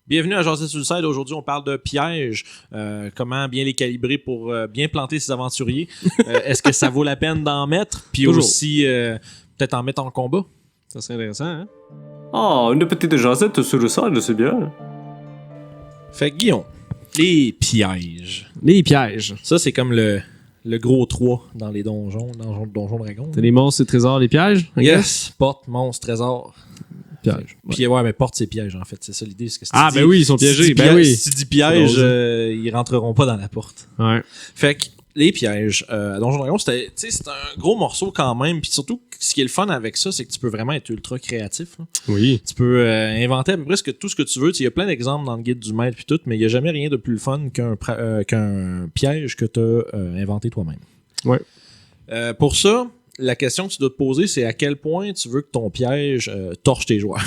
Bienvenue à Jaser sur le side. Aujourd'hui, on parle de pièges. Comment bien les calibrer pour bien planter ses aventuriers. Est-ce que ça vaut la peine d'en mettre? Puis aussi, peut-être en mettre en combat. Ça serait intéressant, hein? Ah, une petite jasette sur le side, c'est bien. Fait que Guillaume, les pièges. Les pièges. Ça, c'est comme le gros 3 dans les donjons, dans Donjon Dragon. T'as les monstres et trésors, les pièges? Yes, porte, monstre, trésor. Piège. Puis ouais, mais porte ses pièges en fait, c'est ça l'idée. Que ben oui, ils sont piégés. Si tu dis piège, ils rentreront pas dans la porte. Ouais. Fait que les pièges, à Donjon Dragon, c'est un gros morceau quand même. Puis surtout, ce qui est le fun avec ça, c'est que tu peux vraiment être ultra créatif. Là. Oui. Tu peux inventer à peu près tout ce que tu veux. Il y a plein d'exemples dans le guide du maître puis tout, mais il n'y a jamais rien de plus le fun qu'un piège que tu as inventé toi-même. Ouais. Pour ça, la question que tu dois te poser, c'est à quel point tu veux que ton piège torche tes joueurs.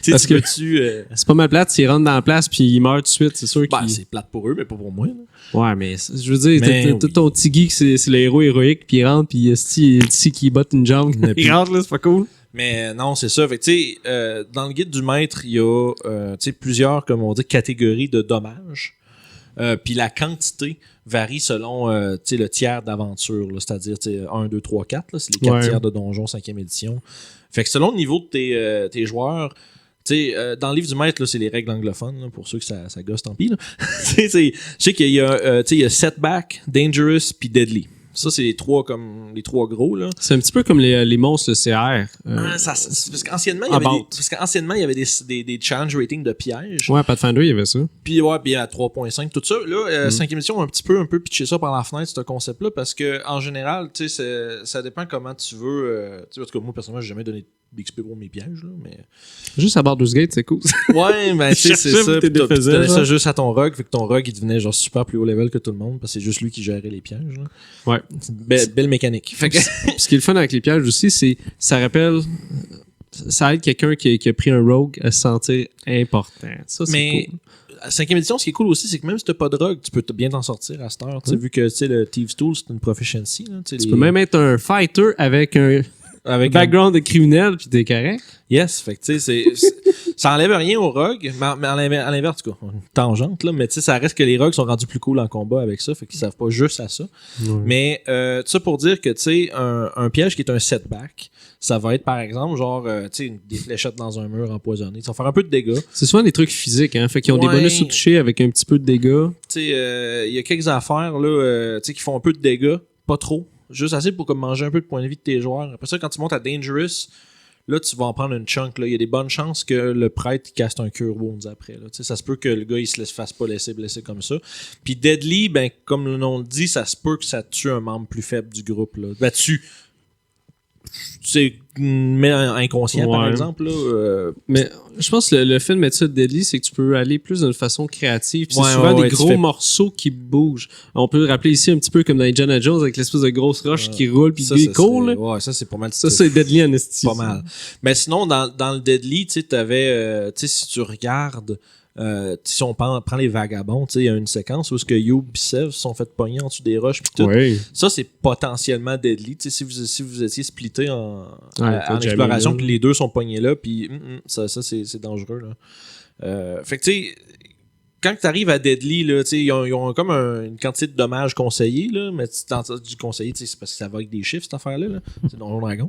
Parce que c'est pas mal plate, s'ils rentrent dans la place puis ils meurent tout de suite, c'est sûr qu'ils... c'est plate pour eux, mais pas pour moi. Là. Ouais, mais je veux dire, t'as ton petit geek, c'est le héros héroïque, puis il rentre, puis il qui botte une jambe, il rentre, là, c'est pas cool. Mais non, c'est ça. Fait que, tu sais, dans le guide du maître, il y a plusieurs, comme on dit, catégories de dommages. Puis la quantité varie selon le tiers d'aventure, là, c'est-à-dire 1, 2, 3, 4, là, c'est les 4 tiers de donjon 5e édition. Fait que selon le niveau de tes joueurs, dans le livre du maître, là, c'est les règles anglophones, là, pour ceux que ça gosse, tant pis. Là. Je sais qu'il y a, il y a Setback, Dangerous puis Deadly. Ça, c'est les trois gros, là. C'est un petit peu comme les monstres, le CR. Parce qu'anciennement, il y avait des challenge ratings de pièges. Ouais, Pathfinder, il y avait ça. Puis ouais, bien à 3.5, tout ça. Là, 5e édition, on a un peu pitché ça par la fenêtre, ce concept-là, parce que en général, tu sais, ça dépend comment tu veux. En tout cas, moi, personnellement, j'ai jamais donné d'XP pour mes pièges, là, mais... Juste à Baldur's Gate, c'est cool. Ouais, ben c'est ça. Tu donnais ça juste à ton rogue, fait que ton rogue, il devenait genre super plus haut level que tout le monde, parce que c'est juste lui qui gérait les pièges. Là. Ouais. Belle mécanique. Fait que... Ce qui est le fun avec les pièges aussi, c'est ça rappelle... Ça aide quelqu'un qui a pris un rogue à se sentir important. Ça, c'est cool. À 5e édition, ce qui est cool aussi, c'est que même si t'as pas de rogue, tu peux bien t'en sortir à cette heure. Vu que le Thieves Tool, c'est une proficiency. Là, tu peux même être un fighter avec un background de criminel, puis t'es correct. Yes, fait que tu sais, ça enlève rien aux rogues, mais à l'inverse, en tout cas, une tangente, là, mais tu sais, ça reste que les rogues sont rendus plus cool en combat avec ça, fait qu'ils savent pas juste à ça. Ouais. Mais ça pour dire que, tu sais, un piège qui est un setback, ça va être, par exemple, genre, tu sais, des fléchettes dans un mur empoisonné. Ça va faire un peu de dégâts. C'est souvent des trucs physiques, hein, fait qu'ils ont des bonus au toucher avec un petit peu de dégâts. Tu sais, il y a quelques affaires, là, tu sais, qui font un peu de dégâts, pas trop. Juste assez pour comme manger un peu de point de vie de tes joueurs. Après ça, quand tu montes à Dangerous, là, tu vas en prendre une chunk. Là. Il y a des bonnes chances que le prêtre caste un Cure Wounds après. Là. Ça se peut que le gars il se fasse pas laisser blesser comme ça. Puis Deadly, ben comme le nom le dit, ça se peut que ça tue un membre plus faible du groupe. Là. Ben, c'est inconscient, par exemple. Là, mais je pense que le fait de mettre ça de Deadly, c'est que tu peux aller plus d'une façon créative. C'est souvent des gros morceaux qui bougent. On peut le rappeler ici un petit peu comme dans Indiana Jones avec l'espèce de grosse roche qui roule puis qui coule. Ouais, ça c'est pas mal. Ça c'est Deadly en esti. Pas mal. Mais sinon, dans le Deadly, tu sais, t'avais, si tu regardes, si on prend les vagabonds, il y a une séquence où Youb et Sev se sont fait pogner en dessous des roches pis tout. Oui. Ça, c'est potentiellement deadly. Si vous étiez splittés en exploration puis les deux sont pognés là, puis ça c'est dangereux. Là. Fait que tu sais, quand tu arrives à Deadly, là, ils ont comme une quantité de dommages conseillés, là, mais dans du conseillé, c'est parce que ça va avec des chiffres, cette affaire-là. Là. C'est Donjon Dragon.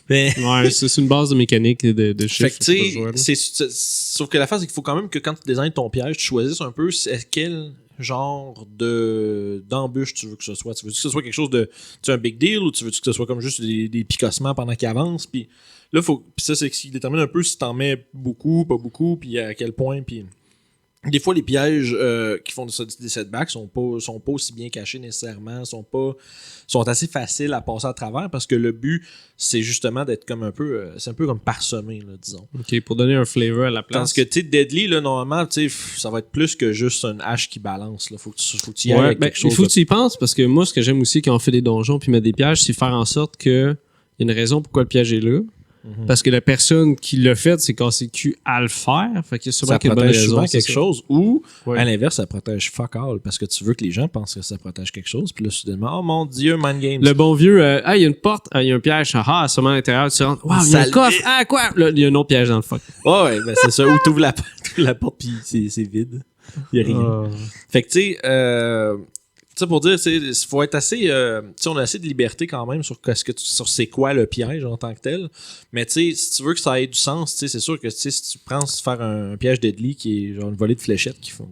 Mais... Ouais, c'est une base de mécanique de chiffres. Fait que, sauf que la phase, c'est qu'il faut quand même que quand tu designes ton piège, tu choisisses un peu quel genre d'embûche tu veux que ce soit. Tu veux que ce soit quelque chose de un big deal ou tu veux que ce soit comme juste des picossements pendant qu'ils avancent. Puis là, ça, c'est ce qui détermine un peu si t'en mets beaucoup, pas beaucoup, puis à quel point, puis... Des fois, les pièges qui font des setbacks sont pas aussi bien cachés nécessairement, sont assez faciles à passer à travers parce que le but, c'est justement d'être comme c'est un peu comme parsemé, là, disons. OK, pour donner un flavor à la place. Parce que, tu sais, Deadly, là, normalement, tu sais, ça va être plus que juste une hache qui balance, là. Faut que tu y ailles avec quelque chose. Il faut que tu y penses parce que moi, ce que j'aime aussi quand on fait des donjons puis mettre des pièges, c'est faire en sorte qu'il y a une raison pourquoi le piège est là. Mm-hmm. Parce que la personne qui l'a fait, c'est cassé le cul à le faire. Fait que ça protège souvent quelque chose. Ou, à l'inverse, ça protège fuck all. Parce que tu veux que les gens pensent que ça protège quelque chose. Puis là, soudainement, oh mon Dieu, mind games. Le bon vieux, il y a une porte, il y a un piège. Ah, sûrement à l'intérieur, tu rentres. Wow, il y a un coffre. Ah, quoi? Là, il y a un autre piège dans le fuck. Ouais, ben c'est ça. Ou t'ouvres la la porte, puis c'est vide. Il y a rien. Fait que, tu sais, pour dire, il faut être assez. Tu sais, on a assez de liberté quand même sur c'est quoi le piège en tant que tel. Mais, tu sais, si tu veux que ça ait du sens, tu sais, c'est sûr que si tu penses faire un piège deadly qui est genre une volée de fléchettes qui font.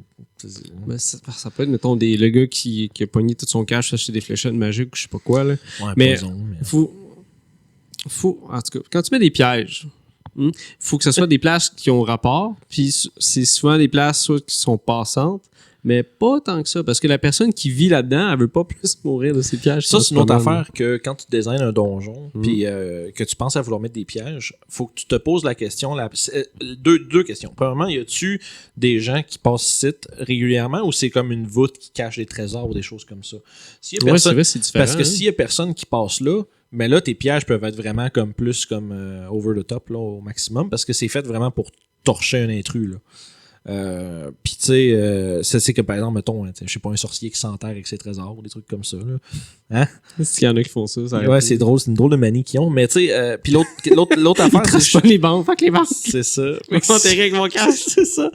Ben, ça peut être, mettons, le gars qui a pogné tout son cash, acheté des fléchettes magiques ou je sais pas quoi. Là. Ouais, mais poison, faut. En tout cas, quand tu mets des pièges, faut que ce soit des places qui ont rapport. Puis c'est souvent des places soit qui sont passantes, mais pas tant que ça. Parce que la personne qui vit là-dedans, elle veut pas plus mourir de ces pièges. Ça, c'est une autre affaire que quand tu designes un donjon, puis que tu penses à vouloir mettre des pièges, faut que tu te poses la question. Deux questions. Premièrement, y a-tu des gens qui passent site régulièrement ou c'est comme une voûte qui cache des trésors ou des choses comme ça? C'est vrai, c'est différent. Parce que s'il y a personne qui passe là, mais là, tes pièges peuvent être vraiment comme plus comme over the top là, au maximum parce que c'est fait vraiment pour torcher un intrus. Là. Puis tu sais, c'est que par exemple, mettons, je sais pas, un sorcier qui s'enterre avec ses trésors ou des trucs comme ça. Là. Hein? Est-ce qu'il y en a qui font ça? Ouais, c'est drôle, c'est une drôle de manie qu'ils ont. Mais tu sais, puis l'autre affaire, c'est pas les banques, fuck les banques. C'est ça. Je vais m'enterrer avec mon cash. C'est ça.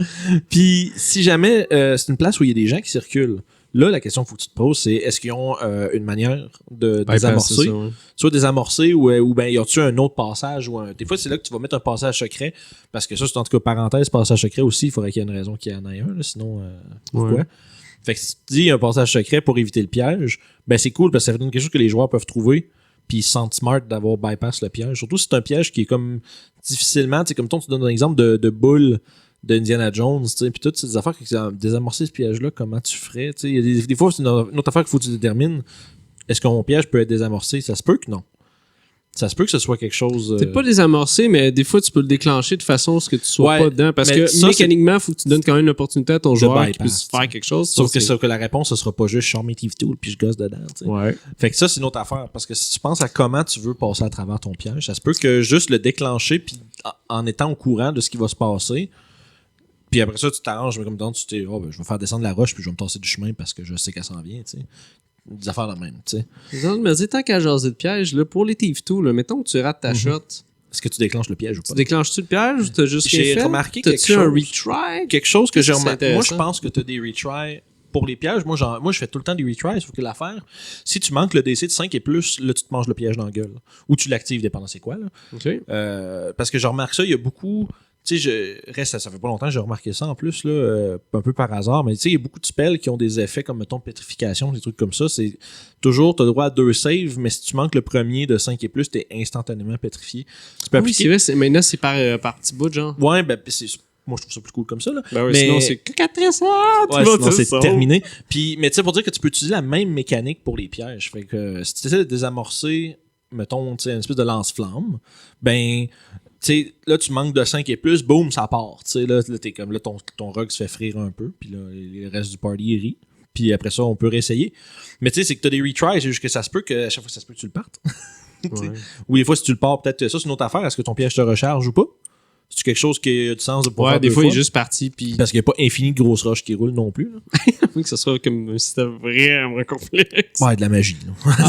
Puis si jamais c'est une place où il y a des gens qui circulent, là, la question qu'il faut que tu te poses, c'est est-ce qu'ils ont une manière de désamorcer? Ça, ouais. Soit désamorcer ou ben y a-tu un autre passage ou des fois c'est là que tu vas mettre un passage secret parce que ça c'est en tout cas parenthèse passage secret aussi, il faudrait qu'il y ait une raison qu'il y en ait un là, sinon pourquoi? Ouais. Fait que si tu dis un passage secret pour éviter le piège, ben c'est cool parce que ça fait quelque chose que les joueurs peuvent trouver puis ils se sentent smart d'avoir bypass le piège, surtout si c'est un piège qui est comme difficilement, tu sais comme toi tu donnes un exemple de boule de Indiana Jones, tu sais, puis toutes ces affaires qui désamorcer ce piège-là, comment tu ferais, tu sais, il y a des fois c'est une autre affaire qu'il faut que tu détermines. Est-ce que mon piège peut être désamorcé? Ça se peut que non. Ça se peut que ce soit quelque chose... Peut-être pas désamorcé, mais des fois, tu peux le déclencher de façon à ce que tu sois pas dedans. Parce que ça, mécaniquement, il faut que tu donnes quand même l'opportunité à ton joueur qui puisse faire quelque chose. Sauf que la réponse, ce sera pas juste « je sors mes Thief Tool puis je gosse dedans ». Ouais. Fait que ça, c'est une autre affaire. Parce que si tu penses à comment tu veux passer à travers ton piège, ça se peut que juste le déclencher puis en étant au courant de ce qui va se passer... Puis après ça, tu t'arranges, mais comme dans tu t'es, je vais faire descendre la roche puis je vais me tasser du chemin parce que je sais qu'elle s'en vient, tu sais. Des affaires de même, tu sais. Me dis, tant qu'à jaser de piège, là, pour les Thief Tools, mettons que tu rates ta shot. Est-ce que tu déclenches le piège ou pas? Tu déclenches-tu le piège ou t'as juste rien fait? J'ai remarqué quelque chose. T'as-tu un retry? Quelque chose que j'ai remarqué. Moi, je pense que t'as des retries pour les pièges. Moi, je fais tout le temps des retries, sauf que l'affaire, si tu manques le DC de 5 et plus, là, tu te manges le piège dans la gueule. Ou tu l'actives, dépendant c'est quoi, là. Okay. Parce que je remarque ça, il y a beaucoup... Tu sais, ça fait pas longtemps que j'ai remarqué ça en plus, là, un peu par hasard, mais tu sais, il y a beaucoup de spells qui ont des effets comme, mettons, pétrification, des trucs comme ça. C'est toujours, t'as le droit à 2 saves, mais si tu manques le premier de 5 et plus, t'es instantanément pétrifié. Tu peux appliquer... Oui, c'est vrai, maintenant, c'est par petit bout, genre. Ouais, ben, moi, je trouve ça plus cool comme ça, là. Ben oui, mais... sinon, c'est cacatrice, sinon, c'est terminé. Puis, mais tu sais, pour dire que tu peux utiliser la même mécanique pour les pièges. Fait que si tu essaies de désamorcer, mettons, tu sais, une espèce de lance-flamme, ben... T'sais, là, tu manques de 5 et plus, boum, ça part. Là, t'es comme là, ton rogue se fait frire un peu, puis là, le reste du party il rit. Puis après ça, on peut réessayer. Mais tu sais, c'est que t'as des retries, c'est juste que ça se peut que à chaque fois, ça se peut que tu le partes. Ouais. Ou des fois, si tu le pars, peut-être ça, c'est une autre affaire. Est-ce que ton piège te recharge ou pas? C'est quelque chose qui a du sens de pouvoir faire des fois, fois? il est juste parti. Puis... Parce qu'il n'y a pas infini de grosses roches qui roulent non plus. Oui, que ce soit comme un système vraiment complexe. Ouais, de la magie.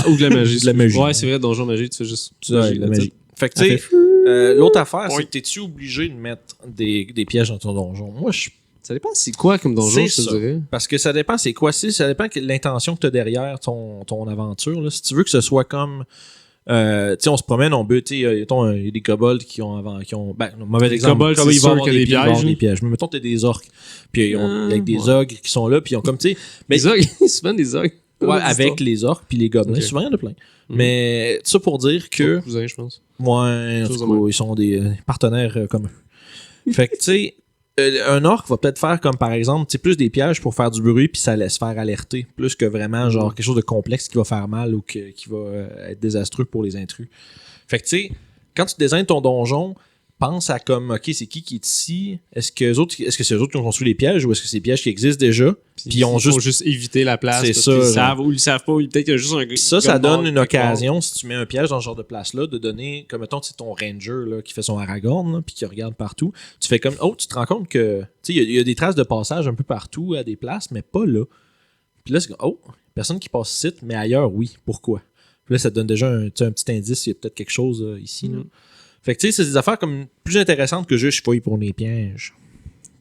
Ou de la magie. De la magie. Ouais, c'est vrai, Donjon Magie, tu fais juste. Ouais, de la magie. Fait que tu sais, l'autre affaire, c'est que t'es-tu obligé de mettre des pièges dans ton donjon? Moi, ça dépend c'est quoi comme donjon, je te dirais. Parce que ça dépend c'est quoi. Ça dépend de l'intention que t'as derrière ton aventure. Là. Si tu veux que ce soit comme... tu sais, on se promène, on bute, il y a des kobolds qui ont mauvais exemple. Kobolds, c'est sûr qu'il y a des pièges. Mais mettons, t'as des orques. Puis avec des ogres qui sont là, puis ils ont comme, tu sais... Des ogres? Souvent des ogres. Ouais, avec les orques puis les gobelins. Okay. Souvent, il y en a plein. Mais ça pour dire que... Cousins, je pense. Ouais, en tout cas, ils sont des partenaires communs. Fait que, tu sais, un orc va peut-être faire comme, par exemple, plus des pièges pour faire du bruit puis ça laisse faire alerter, plus que vraiment, genre, quelque chose de complexe qui va faire mal ou qui va être désastreux pour les intrus. Fait que, tu sais, quand tu designes ton donjon, pense à comme, OK, c'est qui est ici? Est-ce que c'est eux autres qui ont construit les pièges ou est-ce que c'est des pièges qui existent déjà? Puis ils ont juste éviter la place. C'est ça. Ils savent ou ils savent pas, ou peut-être qu'il y a juste un gars. Ça donne une occasion, si tu mets un piège dans ce genre de place-là, de donner, comme mettons, c'est ton ranger là, qui fait son Aragorn, là, puis qui regarde partout. Tu fais comme, tu te rends compte que, tu sais, il y a des traces de passage un peu partout à des places, mais pas là. Puis là, c'est comme, personne qui passe ici, mais ailleurs, oui. Pourquoi? Puis là, ça te donne déjà un petit indice, il y a peut-être quelque chose ici. Là. Fait que tu sais, c'est des affaires comme plus intéressantes que juste je fouille pour les pièges.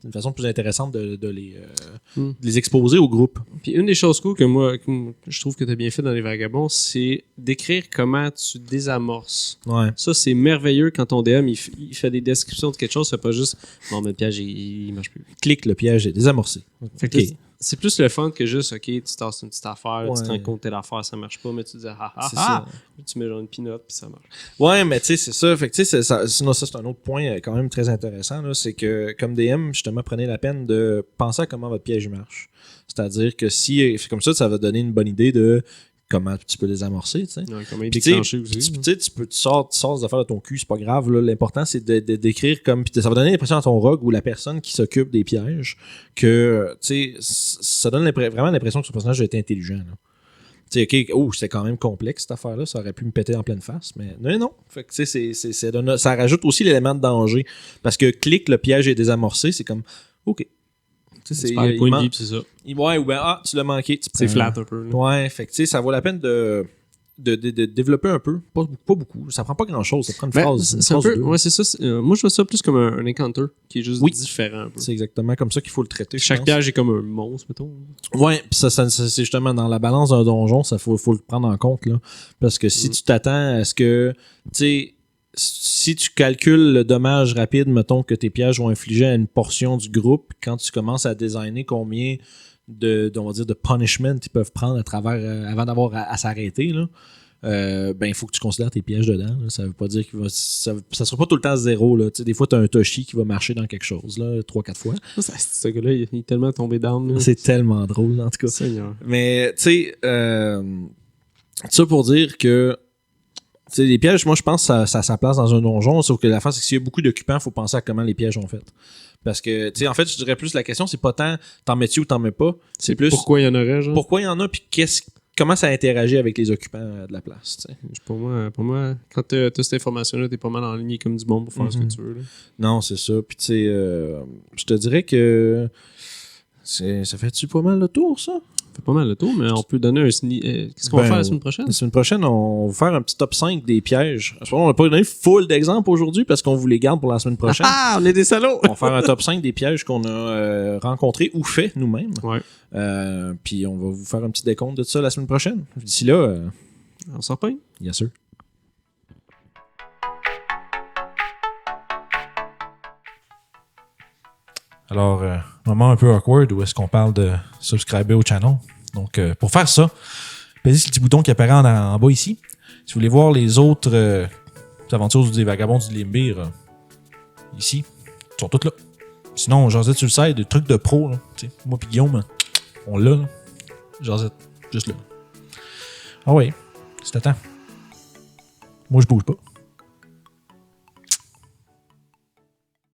une façon plus intéressante de les exposer au groupe. Puis une des choses cool que moi, que je trouve que tu as bien fait dans les vagabonds, c'est d'écrire comment tu désamorces. Ouais. Ça, c'est merveilleux quand ton DM, il fait des descriptions de quelque chose, c'est pas juste « Bon, mais le piège, il marche plus ». Clique, le piège est désamorcé. Fait que c'est plus le fun que juste, OK, tu tasses une petite affaire, tu te Ouais. rends compte que telle affaire, ça marche pas, mais tu dis « Ah, ah, C'est ah! ça. » Tu mets genre une pinotte, puis ça marche. Ouais, mais tu sais, c'est ça. Fait que tu sais, sinon, ça, c'est un autre point quand même très intéressant. Là, c'est que, comme DM, justement, prenez la peine de penser à comment votre piège marche. C'est-à-dire que si fait comme ça va donner une bonne idée de comment tu peux les amorcer, tu sais. Ouais, comment il Puis, déclencher tu aussi. sais, tu sors des affaires de ton cul, c'est pas grave. Là. L'important, c'est d'écrire comme. Puis ça va donner l'impression à ton rogue ou la personne qui s'occupe des pièges que, tu sais, ça donne vraiment l'impression que ce personnage a été intelligent. Là. Tu sais, OK, c'est quand même complexe cette affaire-là, ça aurait pu me péter en pleine face, mais non. Fait que, tu sais, ça rajoute aussi l'élément de danger. Parce que clique, le piège est désamorcé, c'est comme, OK. Tu perds le point de vie, puis c'est ça. Ouais, ou bien, tu l'as manqué. C'est flat un peu. Là. Ouais, fait que, tu sais, ça vaut la peine de développer un peu. Pas beaucoup. Ça prend pas grand-chose, ça prend une phrase. Une C'est un phrase peu, ou deux. ouais, c'est ça. Moi, je vois ça plus comme un encounter qui est juste différent un peu. C'est exactement comme ça qu'il faut le traiter. Chaque piège est comme un monstre, mettons. Ouais, puis ça, c'est justement dans la balance d'un donjon, ça faut le prendre en compte, là. Parce que si tu t'attends à ce que, tu sais, si tu calcules le dommage rapide, mettons que tes pièges vont infliger à une portion du groupe, quand tu commences à designer combien on va dire, de punishment ils peuvent prendre à travers, avant d'avoir à s'arrêter, là, ben il faut que tu considères tes pièges dedans. Là. Ça veut pas dire ça sera pas tout le temps zéro. Là. Des fois, tu as un Toshi qui va marcher dans quelque chose, 3-4 fois. Ce gars-là, il est tellement tombé down. Là. C'est tellement drôle, en tout cas. Seigneur. Mais, tu sais, ça pour dire que tu sais, les pièges, moi, je pense que ça a sa place dans un donjon, sauf que la face, c'est que s'il y a beaucoup d'occupants, il faut penser à comment les pièges ont fait. Parce que, tu sais, en fait, je dirais plus la question, c'est pas tant t'en mets-tu ou t'en mets pas, c'est plus pourquoi il y en aurait, genre. Pourquoi il y en a, puis comment ça interagit avec les occupants de la place, tu sais. Pour moi, quand t'as cette information-là, t'es pas mal en ligne comme du monde pour faire ce que tu veux. Là. Non, c'est ça. Puis, tu sais, je te dirais que ça fait-tu pas mal le tour, ça? Ça fait pas mal le tour, mais on peut donner un qu'est-ce qu'on va faire la semaine prochaine? La semaine prochaine, on va faire un petit top 5 des pièges. À ce moment, on n'a pas donné full d'exemples aujourd'hui parce qu'on vous les garde pour la semaine prochaine. Ah, on est des salauds! On va faire un top 5 des pièges qu'on a rencontrés ou fait nous-mêmes. Ouais. Puis on va vous faire un petit décompte de ça la semaine prochaine. D'ici là, On s'en reprend. bien sûr. Alors, moment un peu awkward où est-ce qu'on parle de subscriber au channel. Donc, pour faire ça, pesez sur le petit bouton qui apparaît en bas ici. Si vous voulez voir les autres aventures des vagabonds du Limbir, ici, ils sont toutes là. Sinon, Josette sur le site, des trucs de pro. Là, moi et Guillaume, on l'a. Là. Josette, juste là. Ah oui, c'est à temps. Moi, je bouge pas.